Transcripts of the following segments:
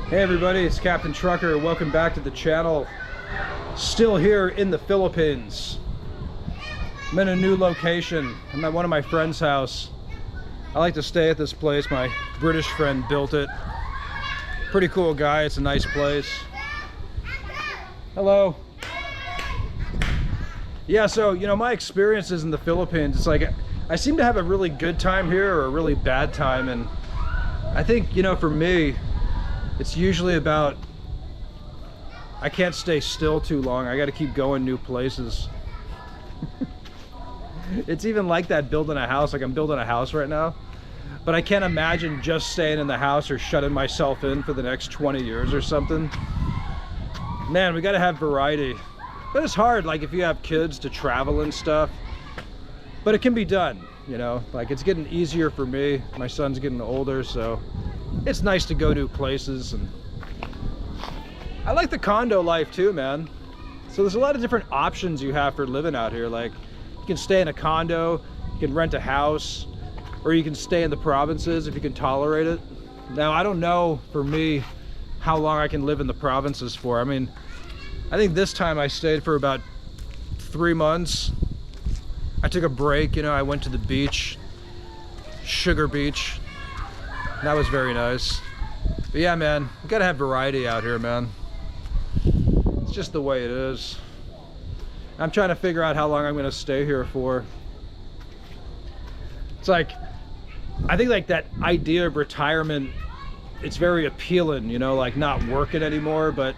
Hey everybody, it's Captain Trucker. Welcome back to the channel. Still here in the Philippines. I'm in a new location. I'm at one of my friend's house. I like to stay at this place. My British friend built it. Pretty cool guy. It's a nice place. Hello. Yeah, so, you know, my experiences in the Philippines, it's like I seem to have a really good time here or a really bad time. And I think, you know, for me, it's usually about, I can't stay still too long. I got to keep going new places. It's even like that building a house. Like I'm building a house right now, but I can't imagine just staying in the house or shutting myself in for the next 20 years or something. Man, we got to have variety. But it's hard, like if you have kids, to travel and stuff. But it can be done, you know? Like it's getting easier for me. My son's getting older, so it's nice to go to places. And I like the condo life too, man. So there's a lot of different options you have for living out here. Like you can stay in a condo, you can rent a house, or you can stay in the provinces if you can tolerate it. Now, I don't know for me how long I can live in the provinces for. I mean, I think this time I stayed for about 3 months. I took a break, you know, I went to the beach, Sugar Beach. That was very nice. But yeah, man, we gotta have variety out here, man. It's just the way it is. I'm trying to figure out how long I'm gonna stay here for. It's like, I think like that idea of retirement, it's very appealing, you know, like not working anymore, but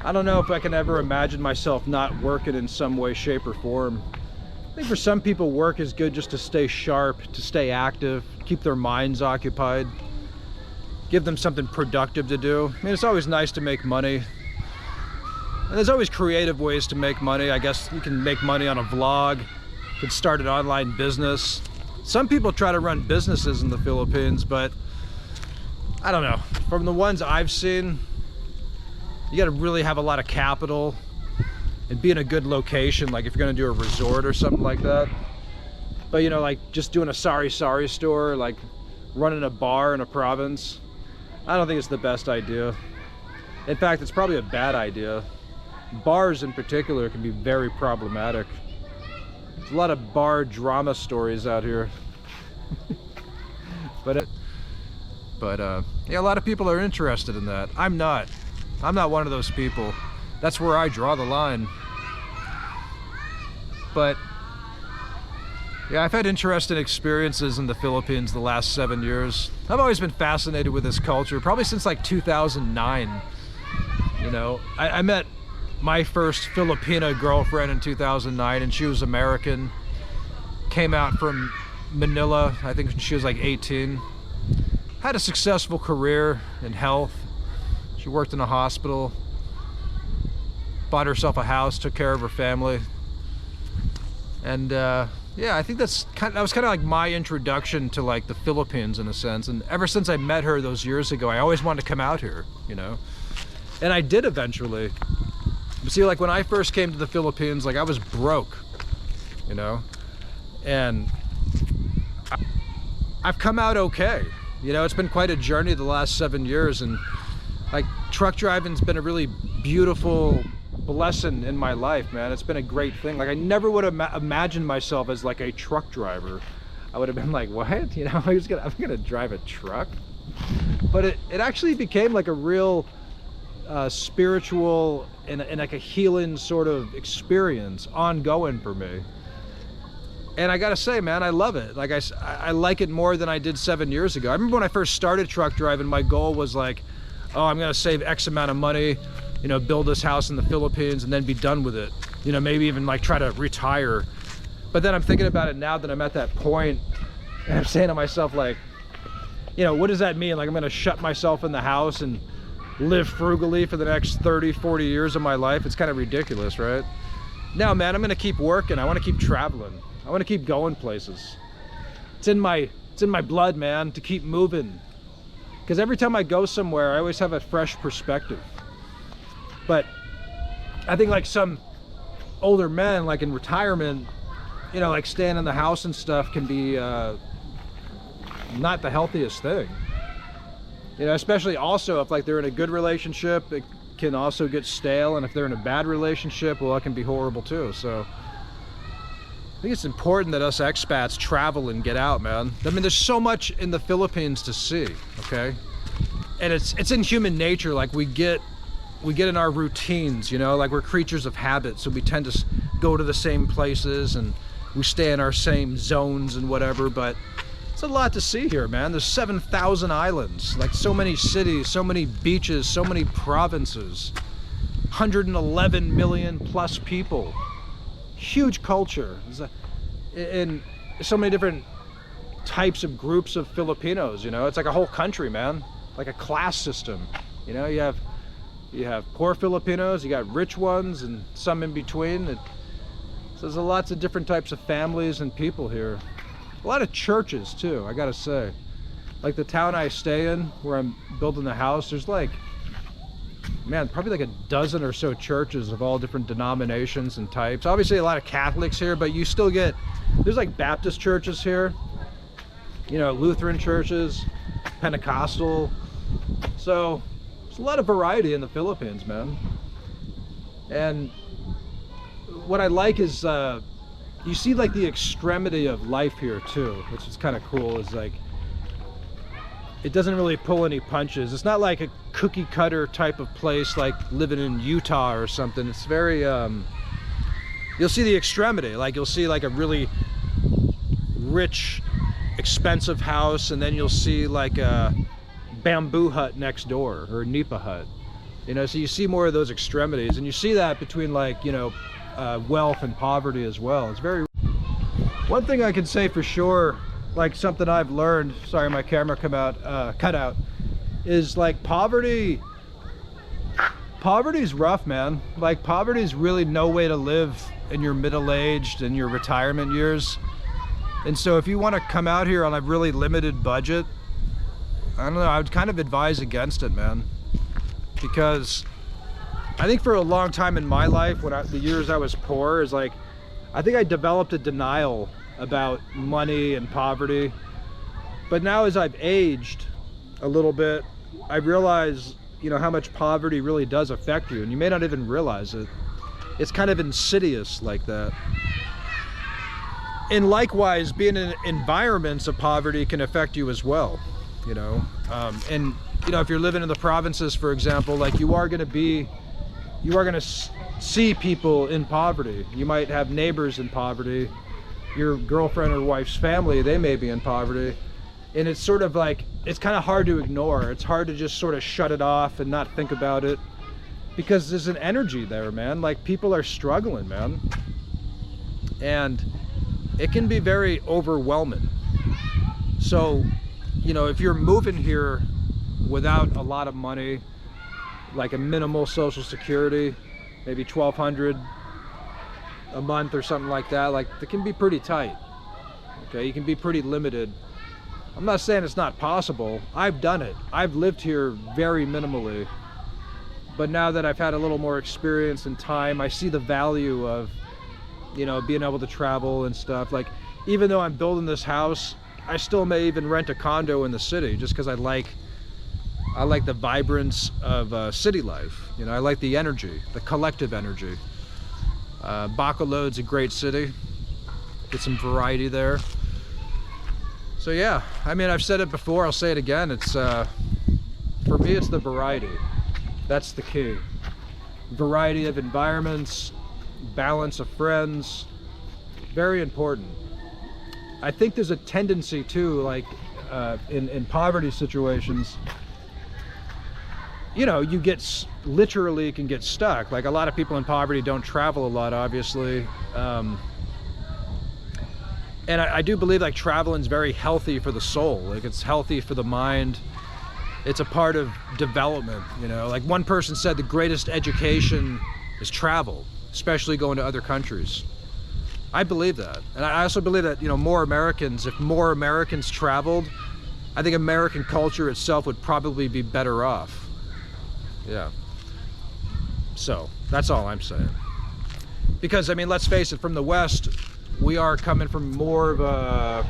I don't know if I can ever imagine myself not working in some way, shape, or form. I think for some people, work is good just to stay sharp, to stay active, keep their minds occupied, give them something productive to do. I mean, it's always nice to make money. And there's always creative ways to make money. I guess you can make money on a vlog, you can start an online business. Some people try to run businesses in the Philippines, but I don't know. From the ones I've seen, you got to really have a lot of capital and be in a good location, like if you're going to do a resort or something like that. But you know, like just doing a sari store, like running a bar in a province, I don't think it's the best idea. In fact, it's probably a bad idea. Bars in particular can be very problematic. There's a lot of bar drama stories out here. but yeah, a lot of people are interested in that. I'm not one of those people. That's where I draw the line. But yeah, I've had interesting experiences in the Philippines the last 7 years. I've always been fascinated with this culture, probably since like 2009. You know, I met my first Filipina girlfriend in 2009, and she was American. Came out from Manila, I think when she was like 18. Had a successful career in health. She worked in a hospital, bought herself a house, took care of her family. And yeah, I think that was kind of like my introduction to like the Philippines in a sense. And ever since I met her those years ago, I always wanted to come out here, you know? And I did eventually. But see, like when I first came to the Philippines, like I was broke, you know? And I've come out okay. You know, it's been quite a journey the last 7 years, and like truck driving's been a really beautiful blessing in my life, man. It's been a great thing. Like I never would have imagined myself as like a truck driver. I would have been like, what? You know, I'm gonna drive a truck. But it actually became like a real spiritual and like a healing sort of experience, ongoing for me. And I gotta say, man, I love it. Like I like it more than I did 7 years ago. I remember when I first started truck driving, my goal was like, oh, I'm gonna save X amount of money, you know, build this house in the Philippines and then be done with it. You know, maybe even like try to retire. But then I'm thinking about it now that I'm at that point, and I'm saying to myself like, you know, what does that mean? Like I'm gonna shut myself in the house and live frugally for the next 30, 40 years of my life? It's kind of ridiculous, right? No, man, I'm gonna keep working. I wanna keep traveling. I wanna keep going places. It's in my blood, man, to keep moving. Because every time I go somewhere, I always have a fresh perspective. But I think like some older men, like in retirement, you know, like staying in the house and stuff can be not the healthiest thing. You know, especially also if like they're in a good relationship, it can also get stale, and if they're in a bad relationship, well, it can be horrible too. So I think it's important that us expats travel and get out, man. I mean, there's so much in the Philippines to see, okay? And it's in human nature. Like we get in our routines, you know, like we're creatures of habit, so we tend to go to the same places and we stay in our same zones and whatever, but it's a lot to see here, man. There's 7,000 islands, like so many cities, so many beaches, so many provinces, 111 million plus people, huge culture, and so many different types of groups of Filipinos, you know. It's like a whole country, man, like a class system, you know. You have poor Filipinos, you got rich ones, and some in between. So there's lots of different types of families and people here. A lot of churches too, I gotta say. Like the town I stay in, where I'm building the house, there's like, man, probably like a dozen or so churches of all different denominations and types. Obviously a lot of Catholics here, but you still get, there's like Baptist churches here, you know, Lutheran churches, Pentecostal. So there's a lot of variety in the Philippines, man. And what I like is you see like the extremity of life here too, which is kind of cool. Is like it doesn't really pull any punches. It's not like a cookie cutter type of place like living in Utah or something. It's very you'll see the extremity. Like you'll see like a really rich, expensive house, and then you'll see like a bamboo hut next door, or a nipa hut, you know. So you see more of those extremities, and you see that between like, you know, wealth and poverty as well. It's very, one thing I can say for sure, like something I've learned, sorry my camera cut out, is like poverty's rough, man. Like poverty's really no way to live in your middle-aged and your retirement years. And so if you want to come out here on a really limited budget, I don't know, I would kind of advise against it, man. Because I think for a long time in my life, when the years I was poor, is like, I think I developed a denial about money and poverty. But now as I've aged a little bit, I realize, you know, how much poverty really does affect you, and you may not even realize it. It's kind of insidious like that. And likewise, being in environments of poverty can affect you as well, you know. And you know, if you're living in the provinces, for example, like you are going to see people in poverty. You might have neighbors in poverty. Your girlfriend or wife's family, they may be in poverty. And it's sort of like, it's kind of hard to ignore. It's hard to just sort of shut it off and not think about it, because there's an energy there, man. Like people are struggling, man. And it can be very overwhelming. So, you know, if you're moving here without a lot of money, like a minimal social security, maybe $1,200 a month or something like that, like it can be pretty tight. Okay, you can be pretty limited. I'm not saying it's not possible. I've done it. I've lived here very minimally. But now that I've had a little more experience and time, I see the value of, you know, being able to travel and stuff. Like, even though I'm building this house, I still may even rent a condo in the city, just because I like the vibrance of city life. You know, I like the energy, the collective energy. Bacolod's a great city. Get some variety there. So yeah, I mean, I've said it before, I'll say it again. It's for me, it's the variety. That's the key. Variety of environments, balance of friends, very important. I think there's a tendency too, like in poverty situations, you know, you get literally can get stuck. Like a lot of people in poverty don't travel a lot, obviously. And I do believe like traveling is very healthy for the soul. Like it's healthy for the mind. It's a part of development, you know. Like one person said the greatest education is travel, especially going to other countries. I believe that. And I also believe that, you know, if more Americans traveled, I think American culture itself would probably be better off. Yeah. So that's all I'm saying. Because I mean, let's face it, from the West, we are coming from more of a,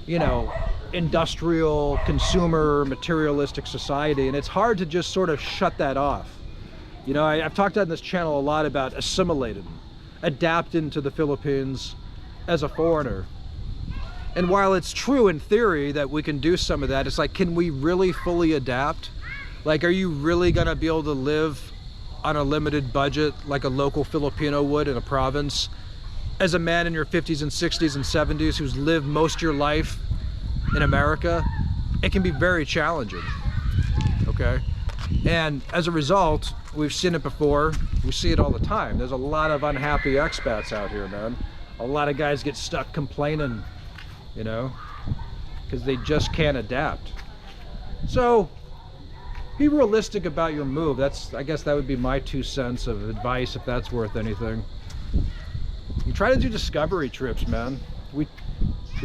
you know, industrial, consumer, materialistic society, and it's hard to just sort of shut that off. You know, I've talked on this channel a lot about assimilating, adapting to the Philippines as a foreigner. And while it's true in theory that we can do some of that, it's like, can we really fully adapt? Like, are you really gonna be able to live on a limited budget like a local Filipino would in a province as a man in your 50s and 60s and 70s who's lived most of your life in America? It can be very challenging, okay? And as a result, we've seen it before, we see it all the time. There's a lot of unhappy expats out here, man. A lot of guys get stuck complaining, you know, because they just can't adapt. So be realistic about your move. I guess that would be my 2 cents of advice, if that's worth anything. You try to do discovery trips, man. We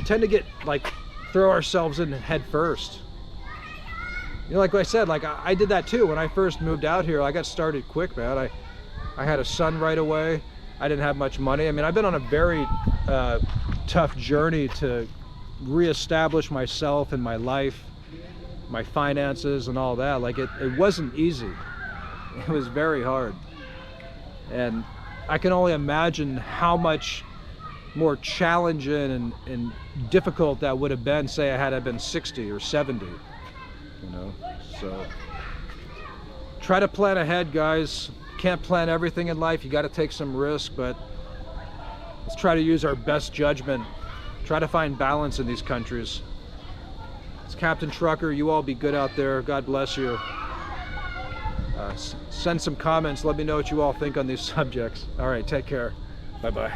tend to get like, throw ourselves in head first. You know, like I said, like I did that too. When I first moved out here, I got started quick, man. I had a son right away. I didn't have much money. I mean, I've been on a very tough journey to reestablish myself and my life, my finances and all that. Like it wasn't easy. It was very hard. And I can only imagine how much more challenging and difficult that would have been, say I had been 60 or 70, you know. So try to plan ahead, guys. Can't plan everything in life. You got to take some risk, but let's try to use our best judgment. Try to find balance in these countries. It's Captain Trucker. You all be good out there. God bless you. Send some comments. Let me know what you all think on these subjects. All right, take care. Bye-bye.